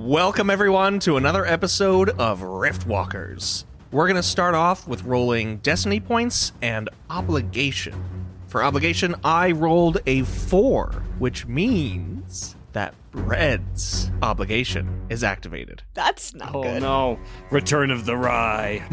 Welcome, everyone, to another episode of Riftwalkers. We're going to start off with rolling Destiny points and Obligation. For Obligation, I rolled a 4, which means that Bread's Obligation is activated. That's not good. Oh no, Return of the Rye.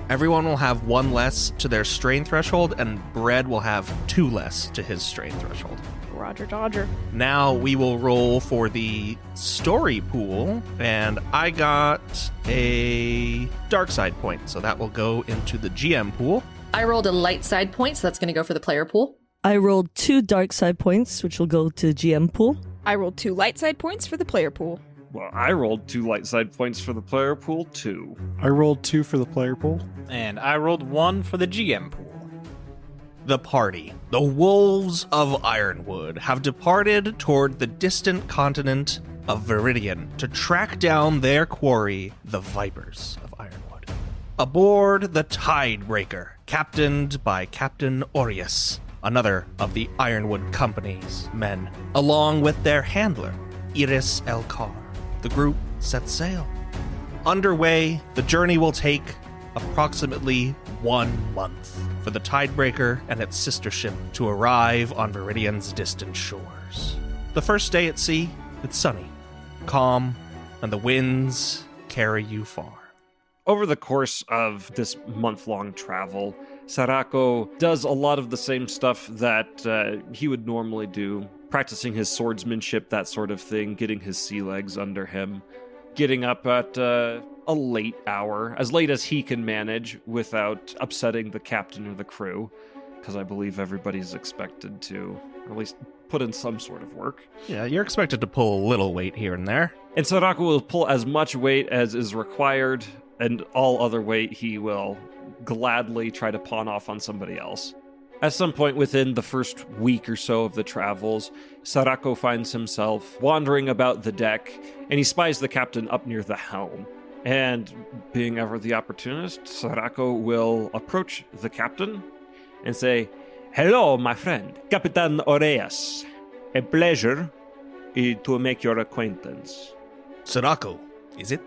Everyone will have 1 less to their strain threshold, and Bread will have 2 less to his strain threshold. Roger Dodger. Now we will roll for the story pool, and I got a dark side point, so that will go into the GM pool. I rolled a light side point, so that's going to go for the player pool. I rolled 2 dark side points, which will go to GM pool. I rolled 2 light side points for the player pool. Well, I rolled 2 light side points for the player pool, too. I rolled 2 for the player pool. And I rolled 1 for the GM pool. The party, the Wolves of Ironwood, have departed toward the distant continent of Veridian to track down their quarry, the Vipers of Ironwood. Aboard the Tidebreaker, captained by Captain Aureus, another of the Ironwood Company's men, along with their handler, Iris Elcar. The group sets sail. Underway, the journey will take approximately 1 month for the Tidebreaker and its sister ship to arrive on Veridian's distant shores. The first day at sea, it's sunny, calm, and the winds carry you far. Over the course of this month-long travel, Sarako does a lot of the same stuff that he would normally do, practicing his swordsmanship, that sort of thing, getting his sea legs under him, getting up at a late hour, as late as he can manage without upsetting the captain or the crew, because I believe everybody's expected to at least put in some sort of work. Yeah, you're expected to pull a little weight here and there. And Sarako will pull as much weight as is required, and all other weight he will gladly try to pawn off on somebody else. At some point within the first week or so of the travels, Sarako finds himself wandering about the deck, and he spies the captain up near the helm. And being ever the opportunist, Sarako will approach the captain and say, "Hello, my friend, Capitan Aureus. A pleasure to make your acquaintance." Sarako, is it?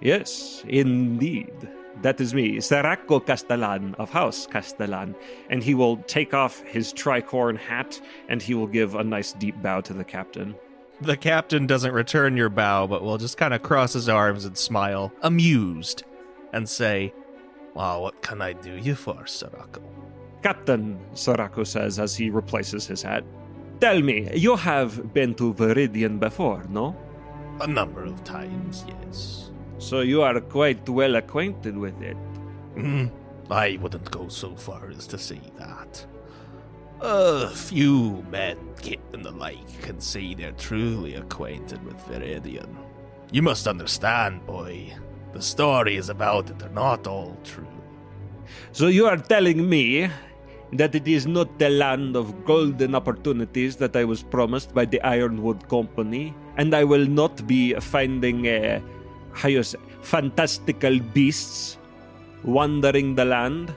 Yes, indeed. That is me, Sarako Castellan of House Castellan. And he will take off his tricorn hat, and he will give a nice deep bow to the captain. The captain doesn't return your bow, but will just kind of cross his arms and smile, amused, and say, "Well, what can I do you for, Sarako?" "Captain," Sarako says as he replaces his hat, "tell me, you have been to Veridian before, no?" "A number of times, yes." "So you are quite well acquainted with it." I wouldn't go so far as to say that. A few men, and the like, can say they're truly acquainted with Veridian. You must understand, boy, the stories about it are not all true. "So you are telling me that it is not the land of golden opportunities that I was promised by the Ironwood Company, and I will not be finding fantastical beasts wandering the land?"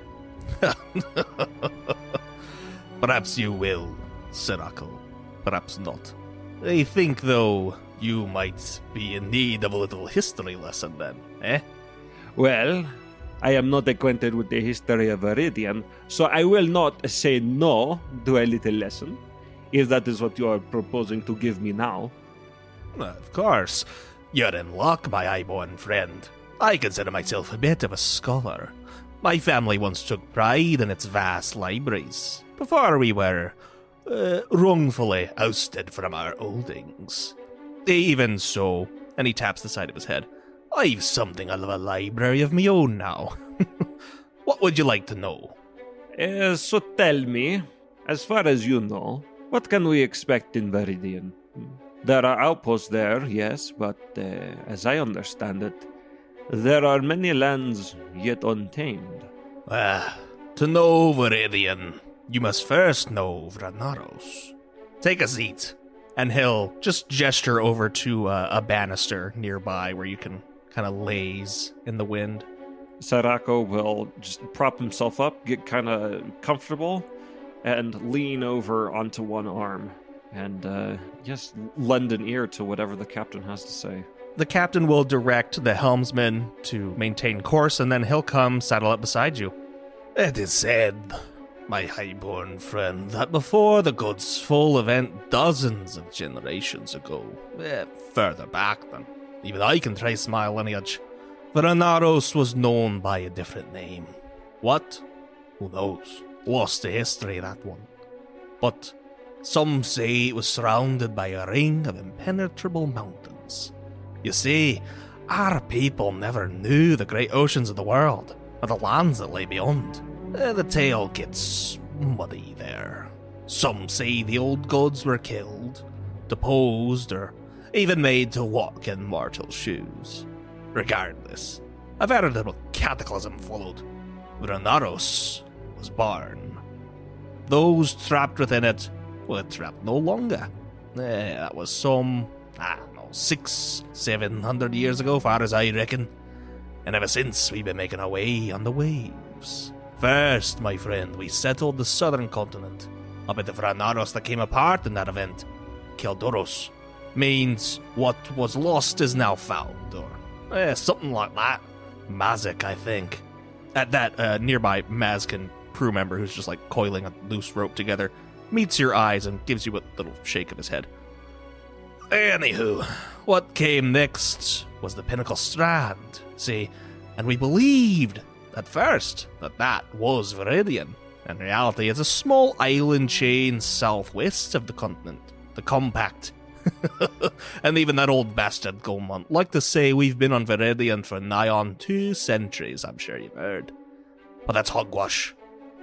Perhaps you will, Sarako. Perhaps not. I think, though, you might be in need of a little history lesson then, eh? "Well, I am not acquainted with the history of Veridian, so I will not say no to a little lesson, if that is what you are proposing to give me now." Of course. You're in luck, my highborn friend. I consider myself a bit of a scholar. My family once took pride in its vast libraries, before we were wrongfully ousted from our holdings. Even so, and he taps the side of his head, I've something of a library of my own now. What would you like to know? So tell me, as far as you know, what can we expect in Veridian? There are outposts there, yes, but as I understand it, there are many lands yet untamed. To know Veridian, you must first know Vranaros. Take a seat. And he'll just gesture over to a banister nearby where you can kind of laze in the wind. Sarako will just prop himself up, get kind of comfortable, and lean over onto one arm. and just lend an ear to whatever the captain has to say. The captain will direct the helmsman to maintain course, and then he'll come saddle up beside you. It is said, my highborn friend, that before the God's full event dozens of generations ago, further back than even I can trace my lineage, Veranaros was known by a different name. What? Who knows? Lost to history, that one. But some say it was surrounded by a ring of impenetrable mountains. You see, our people never knew the great oceans of the world, or the lands that lay beyond. The tale gets muddy there. Some say the old gods were killed, deposed, or even made to walk in mortal shoes. Regardless, a veritable cataclysm followed. Veranaros was born. Those trapped within it were trapped no longer. That was some, 600-700 years ago, far as I reckon. And ever since, we've been making our way on the waves. First, my friend, we settled the southern continent. Up at the Veranaros that came apart in that event. Keldoros means what was lost is now found, or something like that. Mazik, I think. At that, nearby Mazkin crew member who's just like coiling a loose rope together meets your eyes and gives you a little shake of his head. Anywho, what came next was the Pinnacle Strand, see, and we believed at first that was Veridian. In reality, it's a small island chain southwest of the continent, the Compact. And even that old bastard Goldmont like to say we've been on Veridian for nigh on 2 centuries, I'm sure you've heard. But that's hogwash.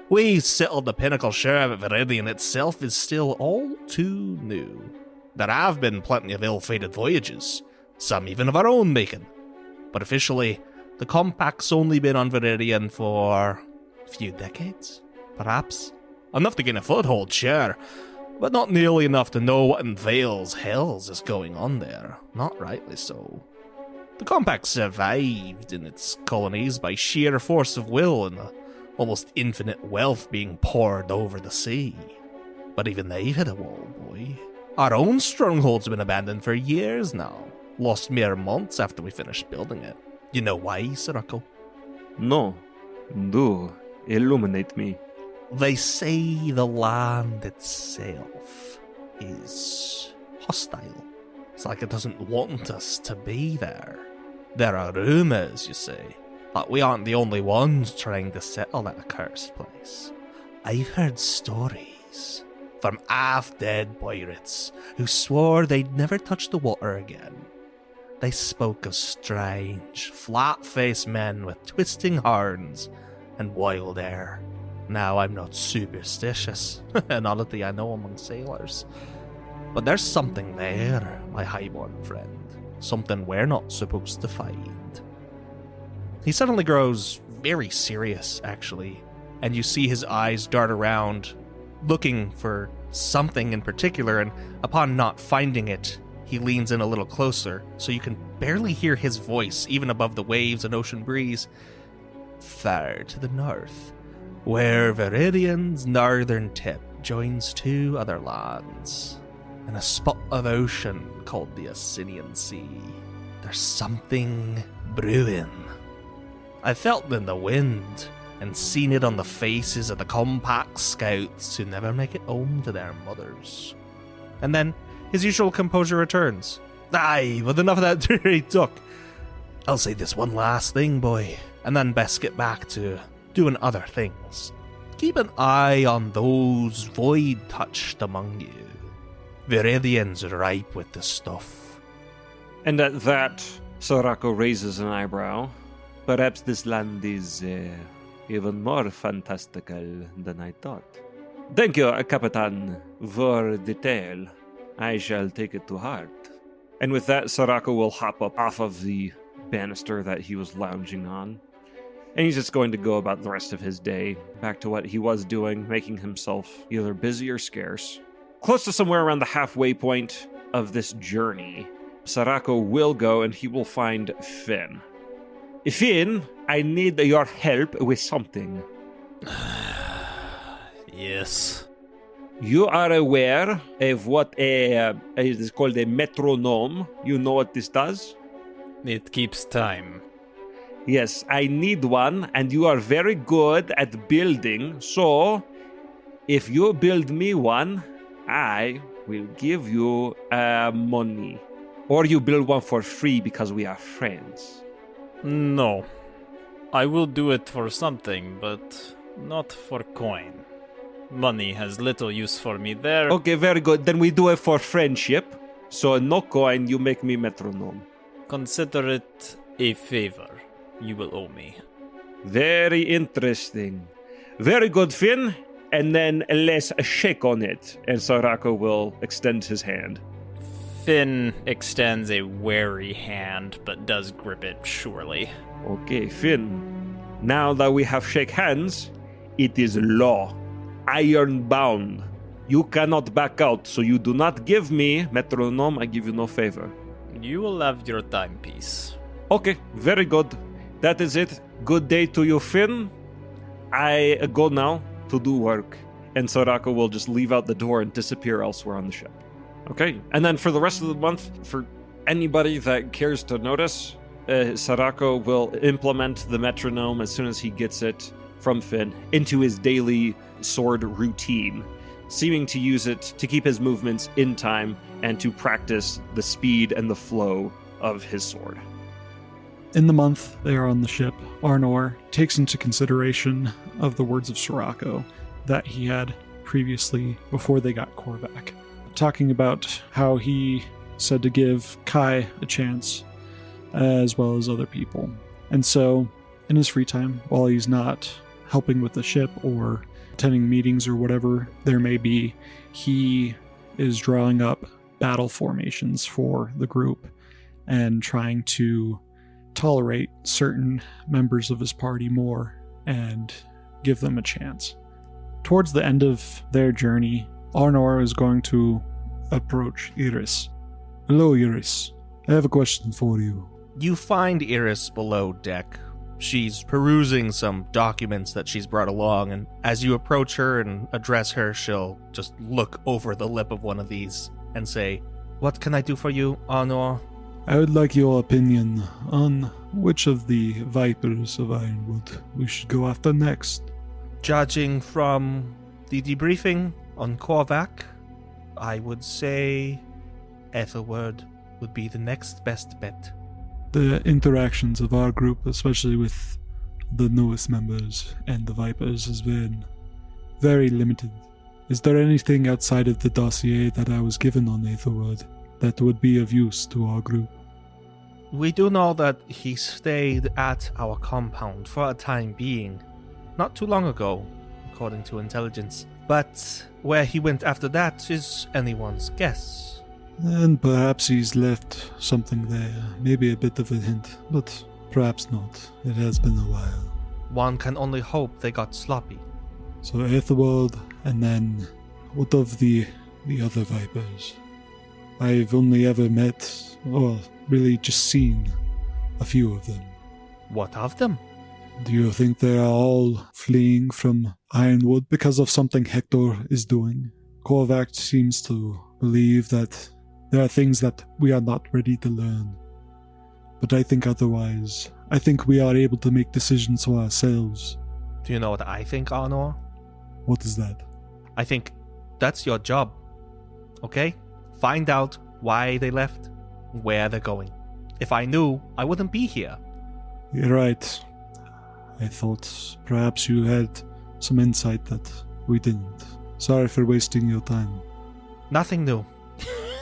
We settled the Pinnacle Shire, but Veridian itself is still all too new. There have been plenty of ill-fated voyages, some even of our own making. But officially, the Compact's only been on Veridian for a few decades, perhaps. Enough to gain a foothold, sure, but not nearly enough to know what in Vale's hells is going on there. Not rightly so. The Compact survived in its colonies by sheer force of will and the almost infinite wealth being poured over the sea. But even they've hit a wall, boy. Our own stronghold's been abandoned for years now. Lost mere months after we finished building it. You know why, Sirocco? No. Do illuminate me. They say the land itself is hostile. It's like it doesn't want us to be there. There are rumors, you say, but we aren't the only ones trying to settle that accursed place. I've heard stories from half-dead pirates who swore they'd never touch the water again. They spoke of strange, flat-faced men with twisting horns and wild air. Now, I'm not superstitious, an oddity I know among sailors. But there's something there, my highborn friend. Something we're not supposed to find. He suddenly grows very serious, actually, and you see his eyes dart around, looking for something in particular, and upon not finding it, he leans in a little closer, so you can barely hear his voice, even above the waves and ocean breeze. Far to the north, where Veridian's northern tip joins 2 other lands, in a spot of ocean called the Asinian Sea, there's something brewing. I felt it in the wind, and seen it on the faces of the Compact scouts who never make it home to their mothers. And then his usual composure returns. Aye, but enough of that dirty talk. I'll say this one last thing, boy, and then best get back to doing other things. Keep an eye on those void-touched among you. Veridian's ripe with the stuff. And at that, Sorako raises an eyebrow. Perhaps this land is even more fantastical than I thought. Thank you, Capitan, for the tale. I shall take it to heart. And with that, Sorako will hop up off of the banister that he was lounging on. And he's just going to go about the rest of his day, back to what he was doing, making himself either busy or scarce. Close to somewhere around the halfway point of this journey, Sorako will go and he will find Finn. Finn, I need your help with something. Yes. You are aware of what it is called a metronome. You know what this does? It keeps time. Yes, I need one, and you are very good at building. So, if you build me one, I will give you money. Or you build one for free because we are friends. No. I will do it for something, but not for coin. Money has little use for me there. Okay, very good. Then we do it for friendship. So no coin, you make me metronome. Consider it a favor you will owe me. Very interesting. Very good, Finn. And then let's shake on it. And Sarako will extend his hand. Finn extends a wary hand, but does grip it surely. Okay, Finn. Now that we have shake hands, it is law. Iron bound. You cannot back out, so you do not give me metronome, I give you no favor. You will have your timepiece. Okay, very good. That is it. Good day to you, Finn. I go now to do work. And Sarako will just leave out the door and disappear elsewhere on the ship. Okay, and then for the rest of the month, for anybody that cares to notice, Sarako will implement the metronome as soon as he gets it from Finn into his daily sword routine, seeming to use it to keep his movements in time and to practice the speed and the flow of his sword. In the month they are on the ship, Arnor takes into consideration of the words of Sarako that he had previously before they got Korvac, talking about how he said to give Kai a chance as well as other people. And so, in his free time, while he's not helping with the ship or attending meetings or whatever there may be, he is drawing up battle formations for the group and trying to tolerate certain members of his party more and give them a chance. Towards the end of their journey, Arnor is going to approach Iris. Hello, Iris. I have a question for you. You find Iris below deck. She's perusing some documents that she's brought along, and as you approach her and address her, she'll just look over the lip of one of these and say, "What can I do for you, Arnor?" I would like your opinion on which of the Vipers of Ironwood we should go after next. Judging from the debriefing on Korvac, I would say Ethelward would be the next best bet. The interactions of our group, especially with the newest members and the Vipers, has been very limited. Is there anything outside of the dossier that I was given on Ethelward that would be of use to our group? We do know that he stayed at our compound for a time being, not too long ago, according to intelligence. But where he went after that is anyone's guess. And perhaps he's left something there, maybe a bit of a hint, but perhaps not. It has been a while. One can only hope they got sloppy. So Ethelward, and then what of the other Vipers? I've only ever met, or really just seen, a few of them. What of them? Do you think they are all fleeing from Ironwood because of something Hector is doing? Korvac seems to believe that there are things that we are not ready to learn. But I think otherwise. I think we are able to make decisions for ourselves. Do you know what I think, Arnor? What is that? I think that's your job. Okay? Find out why they left, where they're going. If I knew, I wouldn't be here. You're right. I thought perhaps you had some insight that we didn't. Sorry for wasting your time. Nothing new.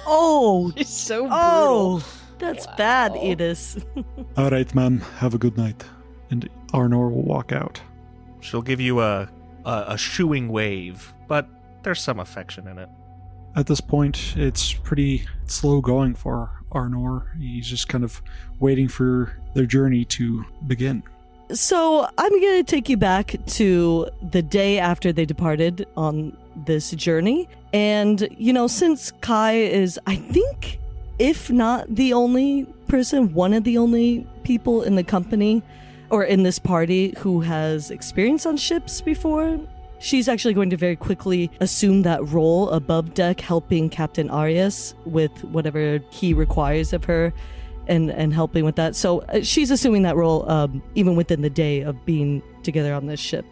Oh, It's so brutal. oh, that's bad, Edis. Alright, ma'am. Have a good night. And Arnor will walk out. She'll give you a shooing wave, but there's some affection in it. At this point, it's pretty slow going for Arnor. He's just kind of waiting for their journey to begin. So I'm going to take you back to the day after they departed on this journey. And, you know, since Kai is, I think, if not the only person, one of the only people in the company or in this party who has experience on ships before, she's actually going to very quickly assume that role above deck, helping Captain Arias with whatever he requires of her and helping with that. So she's assuming that role even within the day of being together on this ship.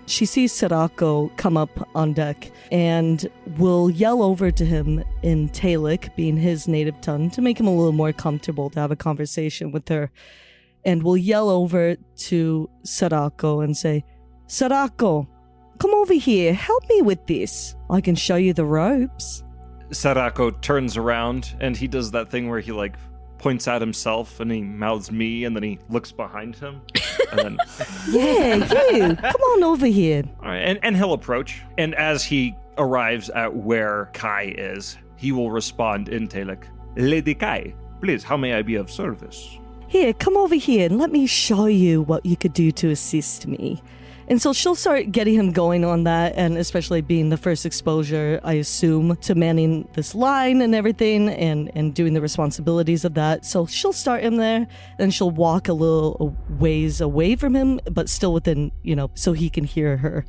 She sees Sadako come up on deck and will yell over to him in Taelic, being his native tongue, to make him a little more comfortable to have a conversation with her. And will yell over to Sadako and say, Sadako, come over here. Help me with this. I can show you the ropes. Sadako turns around and he does that thing where he points at himself and he mouths me and then he looks behind him. And then Yeah, you. Come on over here. all right, and he'll approach. And as he arrives at where Kai is, he will respond in Taelic. Lady Kai, please, how may I be of service? Here, come over here and let me show you what you could do to assist me. And so she'll start getting him going on that, and especially being the first exposure, I assume, to manning this line and everything and doing the responsibilities of that. So she'll start him there, then she'll walk a little ways away from him, but still within, so he can hear her.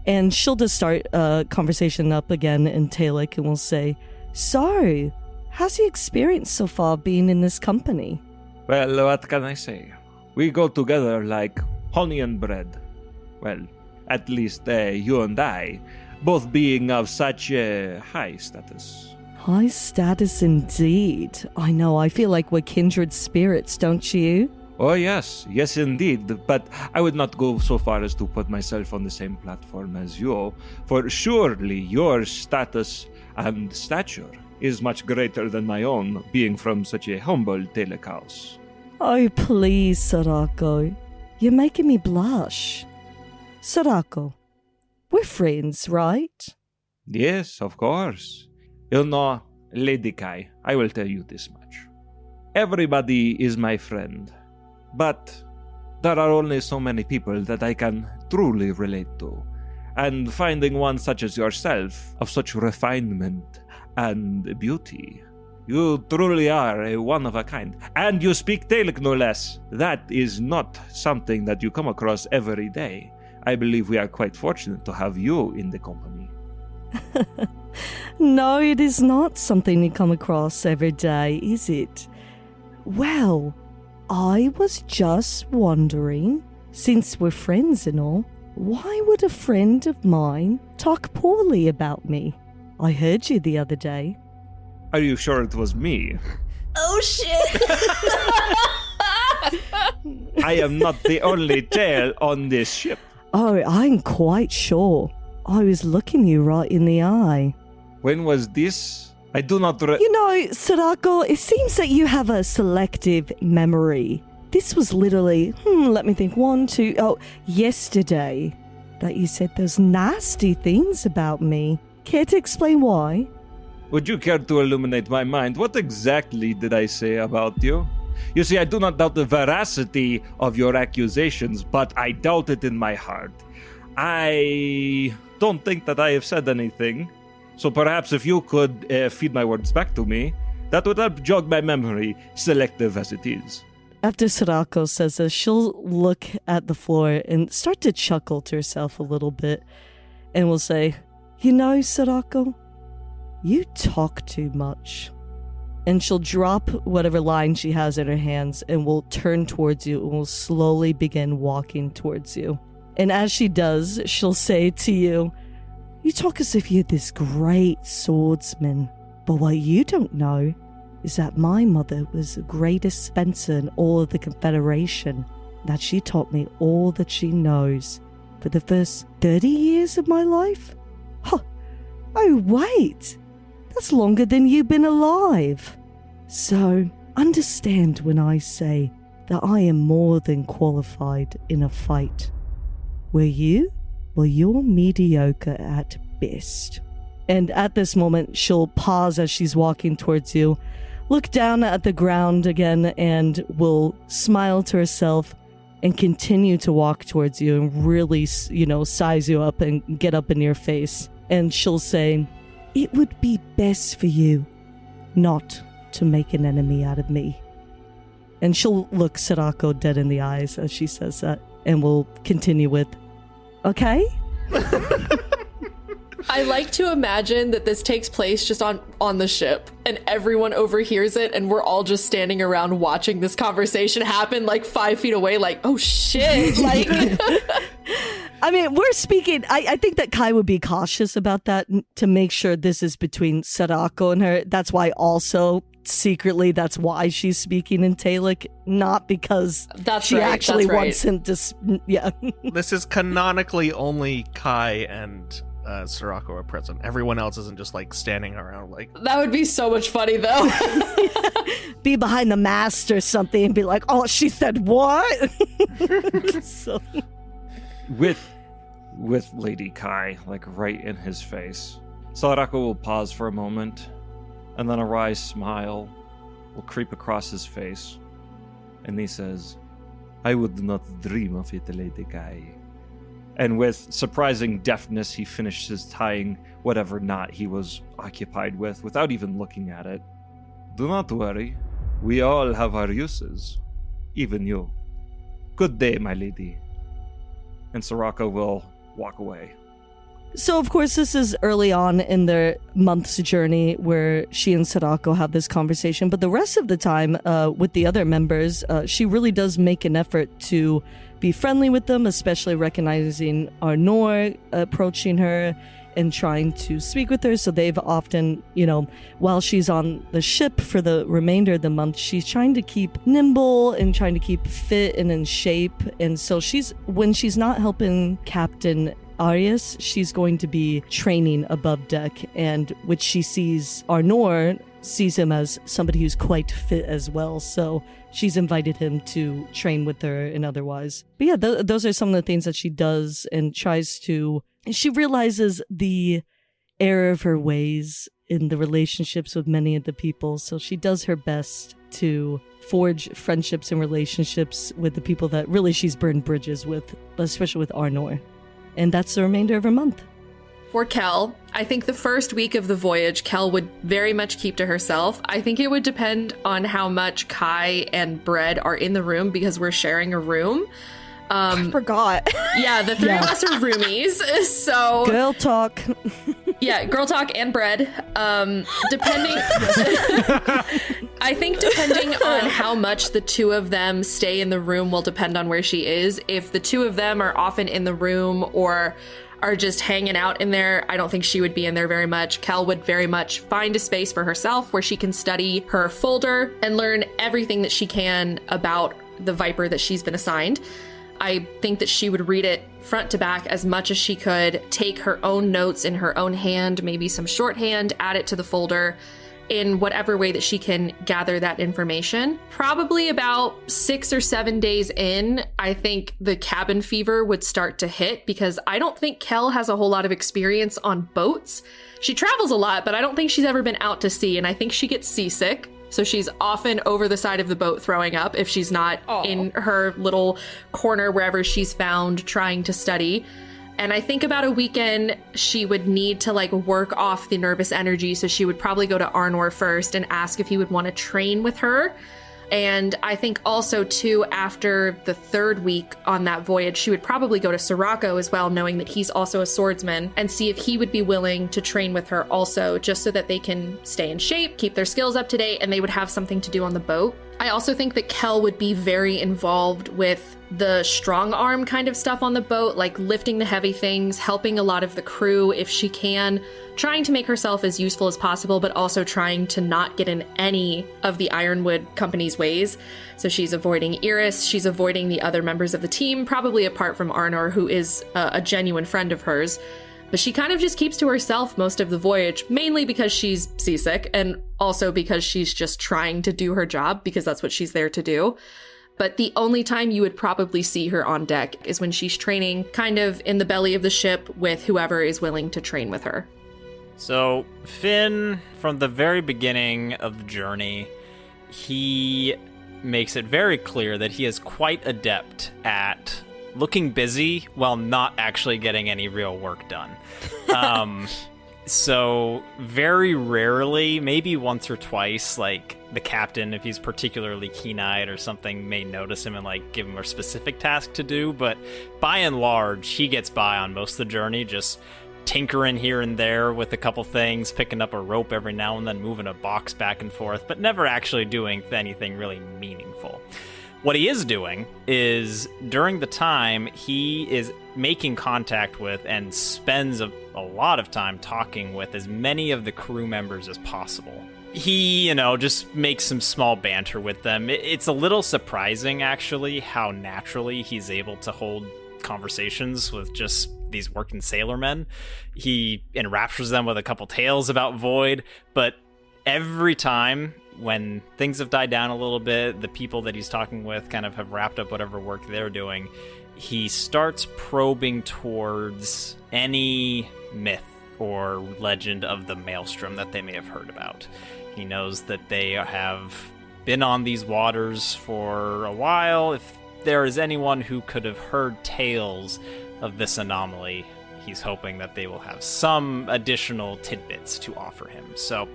And she'll just start a conversation up again in Taelic and will say, So, how's your experience so far being in this company? Well, what can I say? We go together like honey and bread. Well, at least you and I, both being of such high status. High status indeed. I know, I feel like we're kindred spirits, don't you? Oh, yes indeed, but I would not go so far as to put myself on the same platform as you, for surely your status and stature is much greater than my own, being from such a humble Taelic house. Oh, please, Sadako. You're making me blush. Sadako, we're friends, right? Yes, of course. You know, Lady Kai, I will tell you this much. Everybody is my friend, but there are only so many people that I can truly relate to. And finding one such as yourself, of such refinement and beauty, you truly are a one of a kind. And you speak Taelic, no less. That is not something that you come across every day. I believe we are quite fortunate to have you in the company. No, it is not something you come across every day, is it? Well, I was just wondering, since we're friends and all, why would a friend of mine talk poorly about me? I heard you the other day. Are you sure it was me? Oh shit! I am not the only tail on this ship. Oh, I'm quite sure. I was looking you right in the eye. When was this? I do not Sadako, it seems that you have a selective memory. This was literally, let me think, yesterday that you said those nasty things about me. Care to explain why? Would you care to illuminate my mind? What exactly did I say about you? You see, I do not doubt the veracity of your accusations, but I doubt it in my heart. I don't think that I have said anything. So perhaps if you could feed my words back to me, that would help jog my memory, selective as it is. After Sadako says this, she'll look at the floor and start to chuckle to herself a little bit and will say, Sadako, you talk too much. And she'll drop whatever line she has in her hands and will turn towards you and will slowly begin walking towards you. And as she does, she'll say to you, You talk as if you're this great swordsman, but what you don't know is that my mother was the greatest Spencer in all of the Confederation, that she taught me all that she knows for the first 30 years of my life. Huh. Oh, wait! That's longer than you've been alive. So, understand when I say that I am more than qualified in a fight. Were you? Well, you're mediocre at best. And at this moment, she'll pause as she's walking towards you, look down at the ground again, and will smile to herself and continue to walk towards you and really, size you up and get up in your face. And she'll say, It would be best for you not to make an enemy out of me. And she'll look Sadako dead in the eyes as she says that, and will continue with, Okay, I like to imagine that this takes place just on the ship and everyone overhears it and we're all just standing around watching this conversation happen like 5 feet away like, oh shit. Like, I mean, we're speaking. I think that Kai would be cautious about that to make sure this is between Sadako and her. That's why also secretly that's why she's speaking in Talic, not because she actually wants him to. Yeah. This is canonically only Kai and Sirocco are present. Everyone else isn't just like standing around like. That would be so much funny though. Be behind the mast or something and be like, oh, she said what? So. With Lady Kai, like right in his face, Sarako will pause for a moment, and then a wry smile will creep across his face, and he says, I would not dream of it, Lady Kai. And with surprising deftness, he finishes tying whatever knot he was occupied with without even looking at it. Do not worry, we all have our uses, even you. Good day, my lady. And Sirocco will walk away. So, of course, this is early on in their month's journey where she and Sadako have this conversation. But the rest of the time, with the other members, she really does make an effort to be friendly with them, especially recognizing Arnor approaching her and trying to speak with her. So they've often, while she's on the ship for the remainder of the month, she's trying to keep nimble and trying to keep fit and in shape. And so when she's not helping Captain Arias, she's going to be training above deck, and which she sees Arnor sees him as somebody who's quite fit as well. So she's invited him to train with her and otherwise. But yeah, those are some of the things that she does and tries to. She realizes the error of her ways in the relationships with many of the people. So she does her best to forge friendships and relationships with the people that really she's burned bridges with, especially with Arnor. And that's the remainder of her month. For Kel, I think the first week of the voyage, Kel would very much keep to herself. I think it would depend on how much Kai and Bread are in the room because we're sharing a room. I forgot. Yeah, the three of us are roomies, so... Girl talk. Yeah, girl talk and Bread. Depending... I think depending on how much the two of them stay in the room will depend on where she is. If the two of them are often in the room or are just hanging out in there, I don't think she would be in there very much. Kel would very much find a space for herself where she can study her folder and learn everything that she can about the Viper that she's been assigned. I think that she would read it front to back as much as she could, take her own notes in her own hand, maybe some shorthand, add it to the folder in whatever way that she can gather that information. Probably about 6 or 7 days in, I think the cabin fever would start to hit because I don't think Kel has a whole lot of experience on boats. She travels a lot, but I don't think she's ever been out to sea, and I think she gets seasick. So she's often over the side of the boat throwing up if she's not in her little corner wherever she's found trying to study. And I think about a weekend, she would need to work off the nervous energy. So she would probably go to Arnor first and ask if he would want to train with her. And I think also, too, after the 3rd week on that voyage, she would probably go to Sirocco as well, knowing that he's also a swordsman, and see if he would be willing to train with her also, just so that they can stay in shape, keep their skills up to date, and they would have something to do on the boat. I also think that Kel would be very involved with the strong arm kind of stuff on the boat, like lifting the heavy things, helping a lot of the crew if she can, trying to make herself as useful as possible, but also trying to not get in any of the Ironwood company's ways. So she's avoiding Iris, she's avoiding the other members of the team, probably apart from Arnor, who is a genuine friend of hers. But she kind of just keeps to herself most of the voyage, mainly because she's seasick and also because she's just trying to do her job because that's what she's there to do. But the only time you would probably see her on deck is when she's training kind of in the belly of the ship with whoever is willing to train with her. So Finn, from the very beginning of the journey, he makes it very clear that he is quite adept at looking busy while not actually getting any real work done. So very rarely, maybe once or twice, like the captain, if he's particularly keen-eyed or something, may notice him and like give him a specific task to do. But by and large, he gets by on most of the journey, just tinkering here and there with a couple things, picking up a rope every now and then, moving a box back and forth, but never actually doing anything really meaningful. What he is doing is, during the time, he is making contact with and spends a lot of time talking with as many of the crew members as possible. He, just makes some small banter with them. It's a little surprising, actually, how naturally he's able to hold conversations with just these working sailormen. He enraptures them with a couple tales about Void, but every time when things have died down a little bit, the people that he's talking with kind of have wrapped up whatever work they're doing, he starts probing towards any myth or legend of the Maelstrom that they may have heard about. He knows that they have been on these waters for a while. If there is anyone who could have heard tales of this anomaly, he's hoping that they will have some additional tidbits to offer him. So,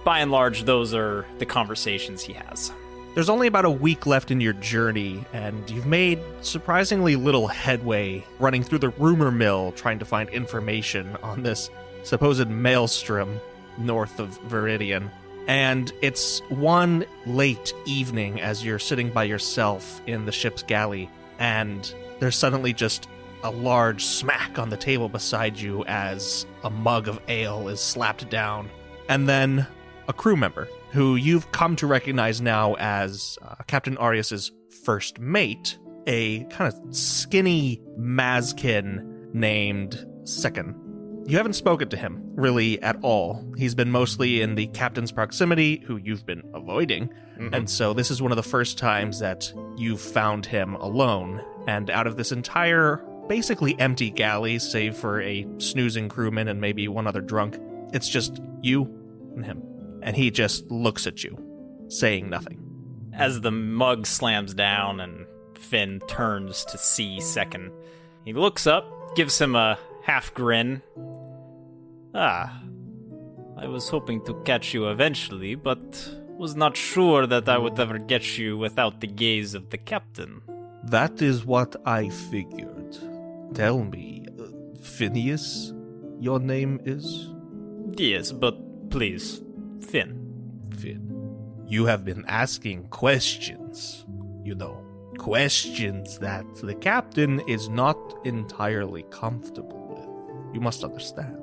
by and large, those are the conversations he has. There's only about a week left in your journey, and you've made surprisingly little headway running through the rumor mill trying to find information on this supposed maelstrom north of Veridian. And it's one late evening as you're sitting by yourself in the ship's galley, and there's suddenly just a large smack on the table beside you as a mug of ale is slapped down. And then a crew member, who you've come to recognize now as Captain Arius's first mate, a kind of skinny Mazkin named Second. You haven't spoken to him, really, at all. He's been mostly in the captain's proximity, who you've been avoiding, and so this is one of the first times that you've found him alone. And out of this entire, basically empty galley, save for a snoozing crewman and maybe one other drunk, it's just you and him. And he just looks at you, saying nothing. As the mug slams down and Finn turns to see Second, he looks up, gives him a half grin. I was hoping to catch you eventually, but was not sure that I would ever get you without the gaze of the captain. That is what I figured. Tell me, Phineas, your name is? Yes, but please, Finn. Finn. You have been asking questions, questions that the captain is not entirely comfortable with. You must understand.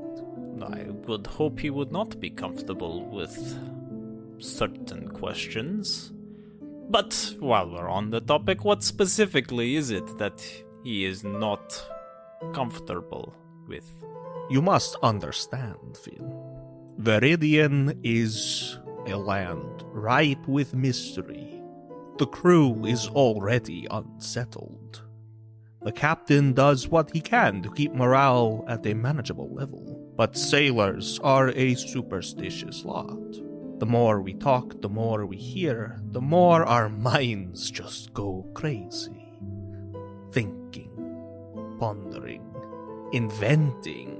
I would hope he would not be comfortable with certain questions. But while we're on the topic, what specifically is it that he is not comfortable with? You must understand, Finn. Veridian is a land ripe with mystery. The crew is already unsettled. The captain does what he can to keep morale at a manageable level, but sailors are a superstitious lot. The more we talk, the more we hear, the more our minds just go crazy. Thinking, pondering, inventing.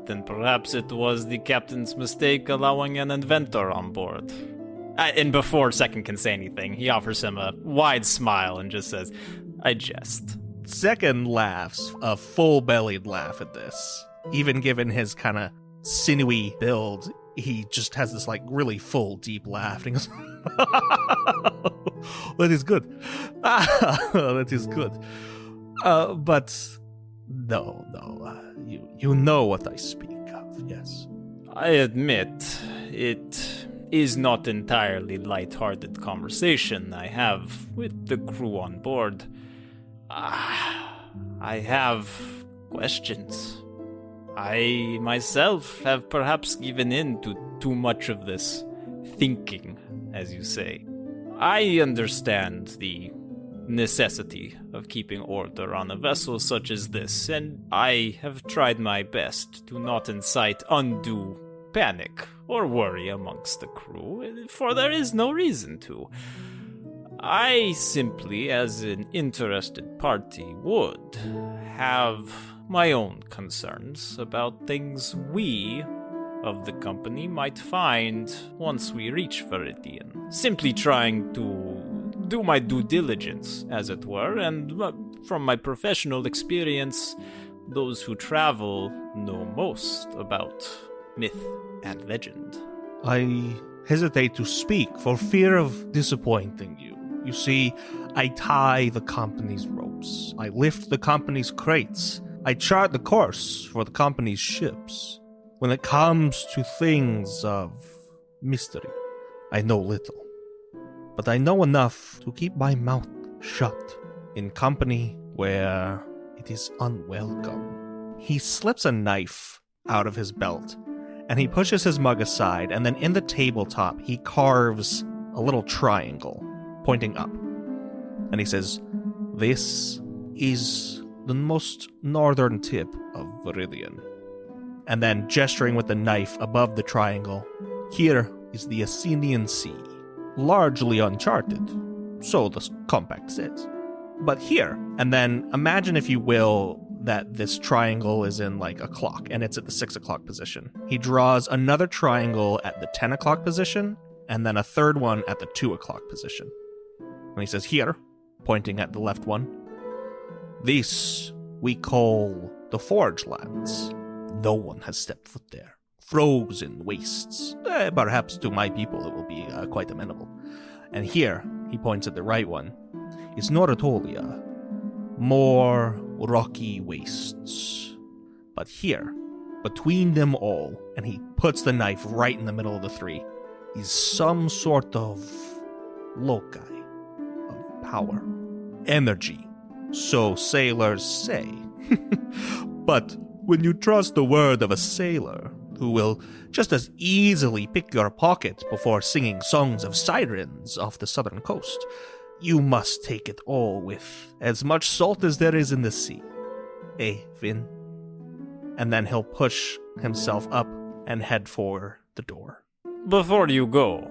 Then perhaps it was the captain's mistake allowing an inventor on board. And before Second can say anything, he offers him a wide smile and just says, I jest. Second laughs, a full-bellied laugh at this. Even given his kind of sinewy build, he just has this really full, deep laugh. And he goes, that is good. That is good. But no, you know what I speak of, yes. I admit, it is not entirely light-hearted conversation I have with the crew on board. I have questions. I myself have perhaps given in to too much of this thinking, as you say. I understand the necessity of keeping order on a vessel such as this, and I have tried my best to not incite undue panic or worry amongst the crew, for there is no reason to. I simply, as an interested party, would have my own concerns about things we of the company might find once we reach Veridian. Simply trying to do my due diligence, as it were, and from my professional experience, those who travel know most about myth and legend. I hesitate to speak for fear of disappointing you. You see, I tie the company's ropes. I lift the company's crates. I chart the course for the company's ships. When it comes to things of mystery, I know little. But I know enough to keep my mouth shut in company where it is unwelcome. He slips a knife out of his belt, and he pushes his mug aside, and then in the tabletop, he carves a little triangle pointing up. And he says, "This is the most northern tip of Veridian." And then, gesturing with the knife above the triangle, "Here is the Ascenian Sea, largely uncharted, so the compact says. But here," and then imagine, if you will, that this triangle is in like a clock, and it's at the 6 o'clock position. He draws another triangle at the 10 o'clock position, and then a third one at the 2 o'clock position. And he says, "Here," pointing at the left one, "this we call the Forge Lands. No one has stepped foot there. Frozen wastes. Perhaps to my people it will be quite amenable. And here," he points at the right one, "is Noratolia. More rocky wastes. But here, between them all," and he puts the knife right in the middle of the three, "is some sort of loci of power. Energy, so sailors say. But when you trust the word of a sailor, who will just as easily pick your pocket before singing songs of sirens off the southern coast, you must take it all with as much salt as there is in the sea. Eh, Finn?" And then he'll push himself up and head for the door. "Before you go,"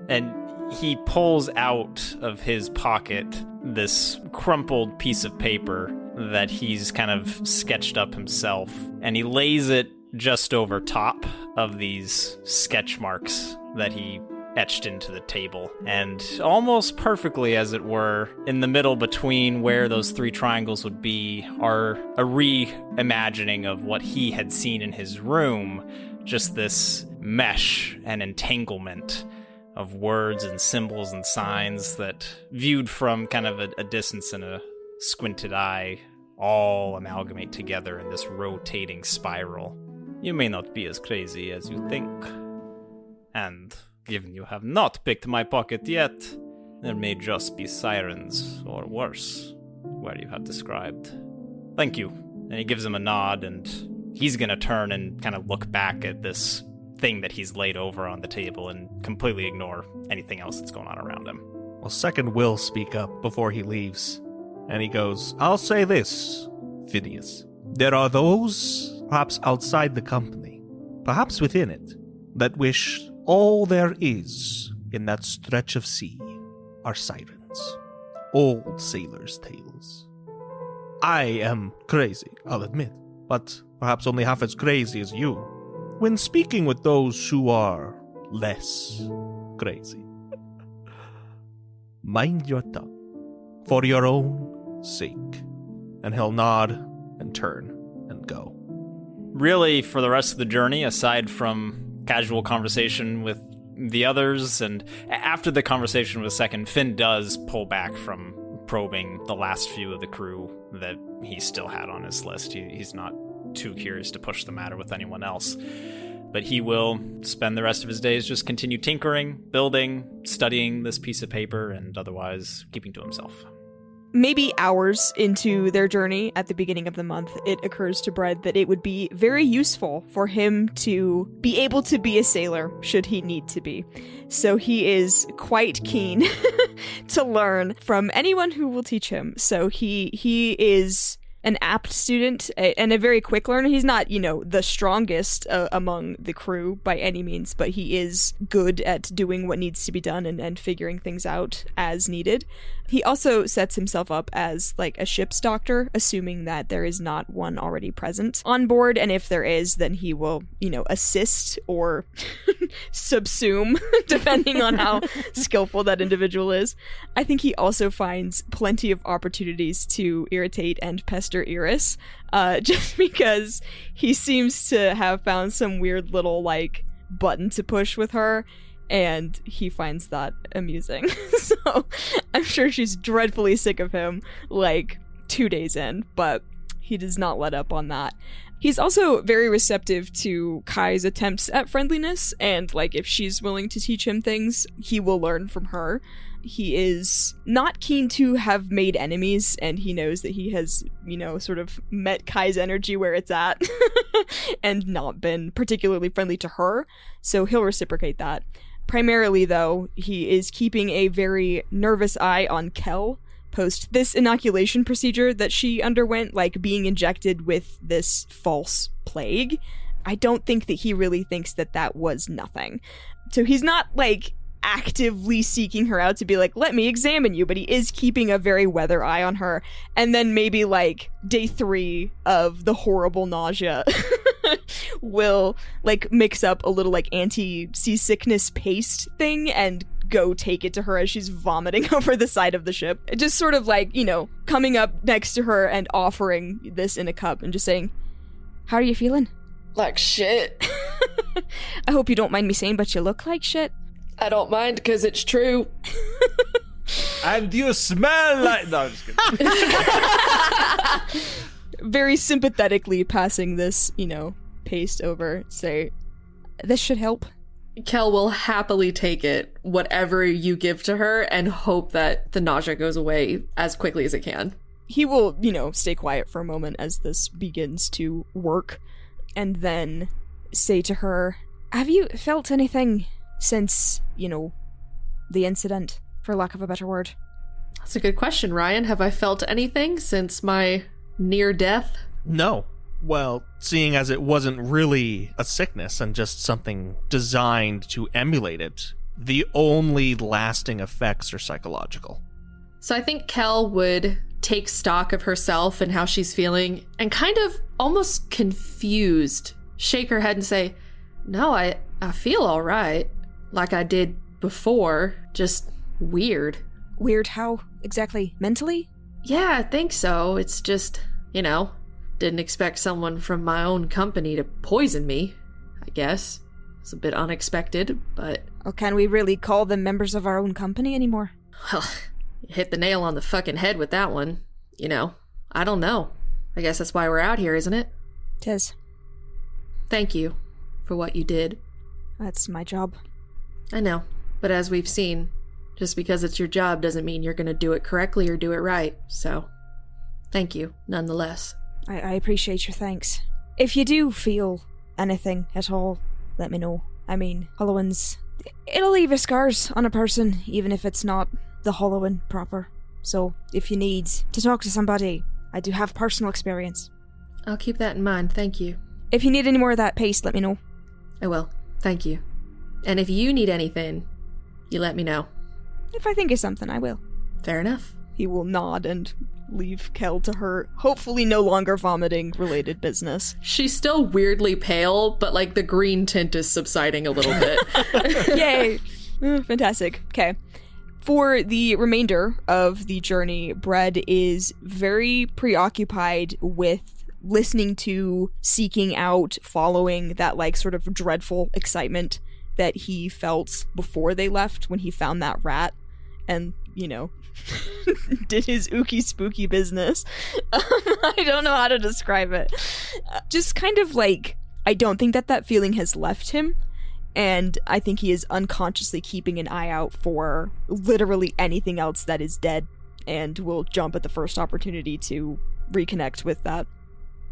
and he pulls out of his pocket this crumpled piece of paper that he's kind of sketched up himself, and he lays it just over top of these sketch marks that he etched into the table, and almost perfectly, as it were, in the middle between where those three triangles would be, are a reimagining of what he had seen in his room, just this mesh and entanglement of words and symbols and signs that, viewed from kind of a distance and a squinted eye, all amalgamate together in this rotating spiral. You may not be as crazy as you think. And given you have not picked my pocket yet, there may just be sirens, or worse, where you have described. Thank you." And he gives him a nod, and he's gonna turn and kind of look back at this thing that he's laid over on the table and completely ignore anything else that's going on around him. Well, second will speak up before he leaves, and he goes, "I'll say this, Phineas. There are those, perhaps outside the company, perhaps within it, that wish all there is in that stretch of sea are sirens. Old sailors' tales. I am crazy, I'll admit, but perhaps only half as crazy as you. When speaking with those who are less crazy, mind your tongue, for your own sake." And he'll nod and turn and go. Really, for the rest of the journey, aside from casual conversation with the others, and after the conversation with Second, Finn does pull back from probing the last few of the crew that he still had on his list. He's not too curious to push the matter with anyone else. But he will spend the rest of his days just continue tinkering, building, studying this piece of paper, and otherwise keeping to himself. Maybe hours into their journey at the beginning of the month, it occurs to Brett that it would be very useful for him to be able to be a sailor should he need to be. So he is quite keen to learn from anyone who will teach him. So he is an apt student and a very quick learner. He's not, the strongest among the crew by any means, but he is good at doing what needs to be done and figuring things out as needed. He also sets himself up as like a ship's doctor, assuming that there is not one already present on board, and if there is, then he will, assist or subsume, depending on how skillful that individual is. I think he also finds plenty of opportunities to irritate and pester Iris, just because he seems to have found some weird little, like, button to push with her, and he finds that amusing. So I'm sure she's dreadfully sick of him, like, 2 days in, but he does not let up on that. He's also very receptive to Kai's attempts at friendliness, and, like, if she's willing to teach him things, he will learn from her. He is not keen to have made enemies, and he knows that he has, sort of met Kai's energy where it's at, and not been particularly friendly to her, so he'll reciprocate that. Primarily, though, he is keeping a very nervous eye on Kel, post this inoculation procedure that she underwent, like being injected with this false plague. I don't think that he really thinks that that was nothing. So he's not, like, actively seeking her out to be like, let me examine you, but he is keeping a very weather eye on her. And then maybe, like, day 3 of the horrible nausea will, like, mix up a little, like, anti-seasickness paste thing and go take it to her as she's vomiting over the side of the ship. Just sort of like, coming up next to her and offering this in a cup and just saying, how are you feeling? Like shit. I hope you don't mind me saying, but you look like shit. I don't mind because it's true. And you smell like... No, I'm just kidding. Very sympathetically passing this, paste over. Say, this should help. Kel will happily take it, whatever you give to her, and hope that the nausea goes away as quickly as it can. He will, stay quiet for a moment as this begins to work, and then say to her, have you felt anything since, the incident, for lack of a better word? That's a good question, Ryan. Have I felt anything since my near death? No. Well, seeing as it wasn't really a sickness and just something designed to emulate it, the only lasting effects are psychological. So I think Kel would take stock of herself and how she's feeling and kind of almost confused, shake her head and say, no, I feel all right, like I did before, just weird. Weird how? Exactly? Mentally? Yeah, I think so. It's just, didn't expect someone from my own company to poison me, I guess. It's a bit unexpected, but... Oh, can we really call them members of our own company anymore? Well, you hit the nail on the fucking head with that one. I don't know. I guess that's why we're out here, isn't it? 'Tis. Thank you for what you did. That's my job. I know, but as we've seen, just because it's your job doesn't mean you're going to do it correctly or do it right, so thank you, nonetheless. I appreciate your thanks. If you do feel anything at all, let me know. I mean, Hollowin's... It'll leave scars on a person, even if it's not the Hollowin proper. So, if you need to talk to somebody, I do have personal experience. I'll keep that in mind, thank you. If you need any more of that paste, let me know. I will, thank you. And if you need anything, you let me know. If I think of something, I will. Fair enough. He will nod and leave Kel to her, hopefully no longer vomiting related business. She's still weirdly pale, but like the green tint is subsiding a little bit. Yay! Fantastic. Okay. For the remainder of the journey, Brad is very preoccupied with listening to, seeking out, following that like sort of dreadful excitement that he felt before they left when he found that rat and, did his ooky spooky business. I don't know how to describe it. Just kind of like, I don't think that feeling has left him, and I think he is unconsciously keeping an eye out for literally anything else that is dead, and will jump at the first opportunity to reconnect with that.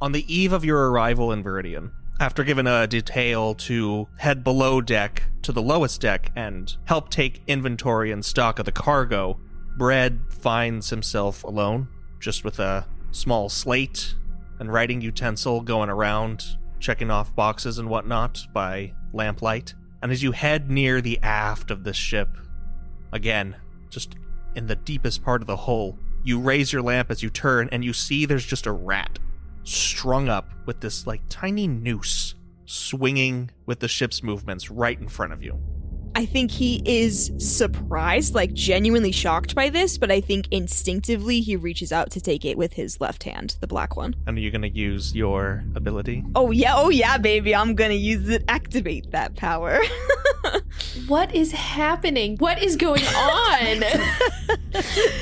On the eve of your arrival in Veridian, after given a detail to head below deck to the lowest deck and help take inventory and stock of the cargo, Brad finds himself alone, just with a small slate and writing utensil going around, checking off boxes and whatnot by lamplight. And as you head near the aft of this ship, again, just in the deepest part of the hull, you raise your lamp as you turn and you see there's just a rat strung up with this like tiny noose swinging with the ship's movements right in front of you. I think he is surprised, like genuinely shocked by this, but I think instinctively he reaches out to take it with his left hand, the black one. And are you going to use your ability? Oh yeah, baby, I'm gonna use it, activate that power. What is happening? What is going on?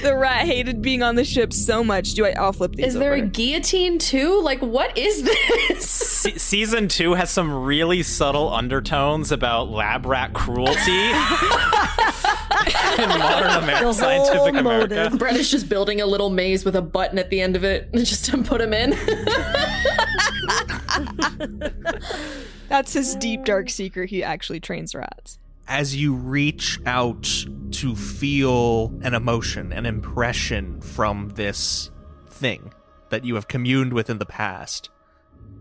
The rat hated being on the ship so much. I'll flip these Is there over. a guillotine too? Like, what is this? Season 2 has some really subtle undertones about lab rat cruelty in modern scientific America. Brett is just building a little maze with a button at the end of it just to put him in. That's his deep, dark secret. He actually trains rats. As you reach out to feel an emotion, an impression from this thing that you have communed with in the past,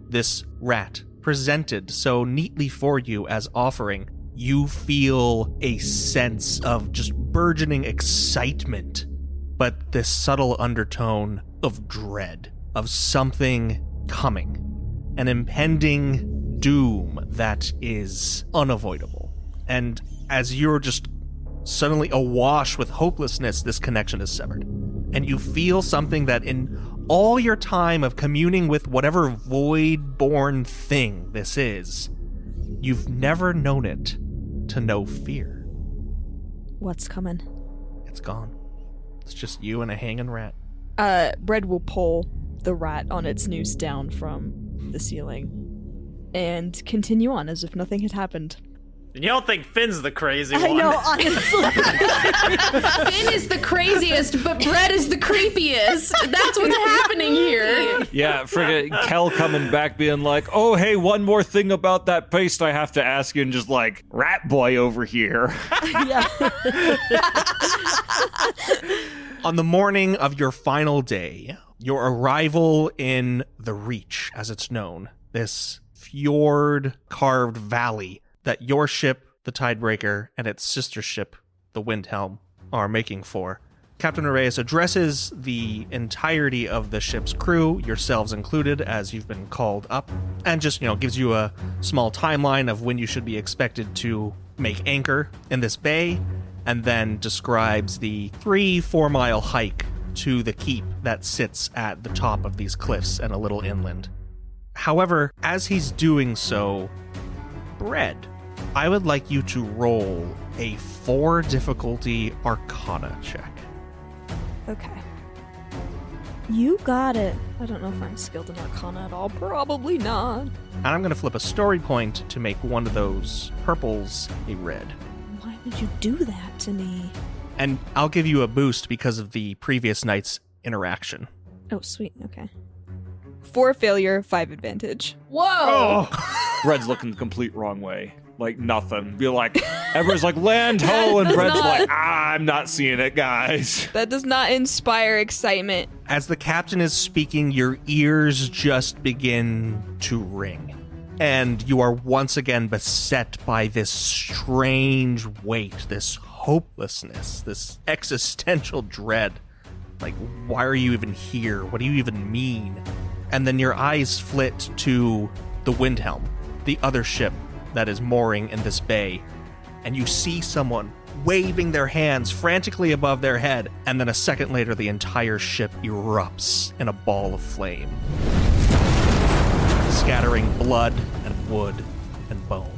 this rat presented so neatly for you as offering, you feel a sense of just burgeoning excitement, but this subtle undertone of dread, of something coming, an impending doom that is unavoidable. And as you're just suddenly awash with hopelessness, this connection is severed. And you feel something that in all your time of communing with whatever void-born thing this is, you've never known it to know fear. What's coming? It's gone. It's just you and a hanging rat. Bread will pull the rat on its noose down from the ceiling and continue on as if nothing had happened. And you don't think Finn's the crazy one? I know, honestly. Finn is the craziest, but Brett is the creepiest. That's what's happening here. Yeah, friggin' Kel coming back being like, oh, hey, one more thing about that paste I have to ask you, and just like, rat boy over here. Yeah. On the morning of your final day, your arrival in the Reach, as it's known, this fjord-carved valley that your ship, the Tidebreaker, and its sister ship, the Windhelm, are making for. Captain Arrayas addresses the entirety of the ship's crew, yourselves included, as you've been called up, and just, gives you a small timeline of when you should be expected to make anchor in this bay, and then describes the 3-4 mile hike to the keep that sits at the top of these cliffs and a little inland. However, as he's doing so, Bread, I would like you to roll a 4 difficulty Arcana check. Okay. You got it. I don't know if I'm skilled in Arcana at all. Probably not. And I'm going to flip a story point to make one of those purples a red. Why would you do that to me? And I'll give you a boost because of the previous night's interaction. Oh, sweet. Okay. 4 failure, 5 advantage. Whoa! Brett's looking the complete wrong way. Like nothing. Be like, everyone's like, land ho, and Brett's like, I'm not seeing it, guys. That does not inspire excitement. As the captain is speaking, your ears just begin to ring. And you are once again beset by this strange weight, this hopelessness, this existential dread. Like, why are you even here? What do you even mean? And then your eyes flit to the Windhelm, the other ship that is mooring in this bay, and you see someone waving their hands frantically above their head, and then a second later the entire ship erupts in a ball of flame, scattering blood and wood and bone.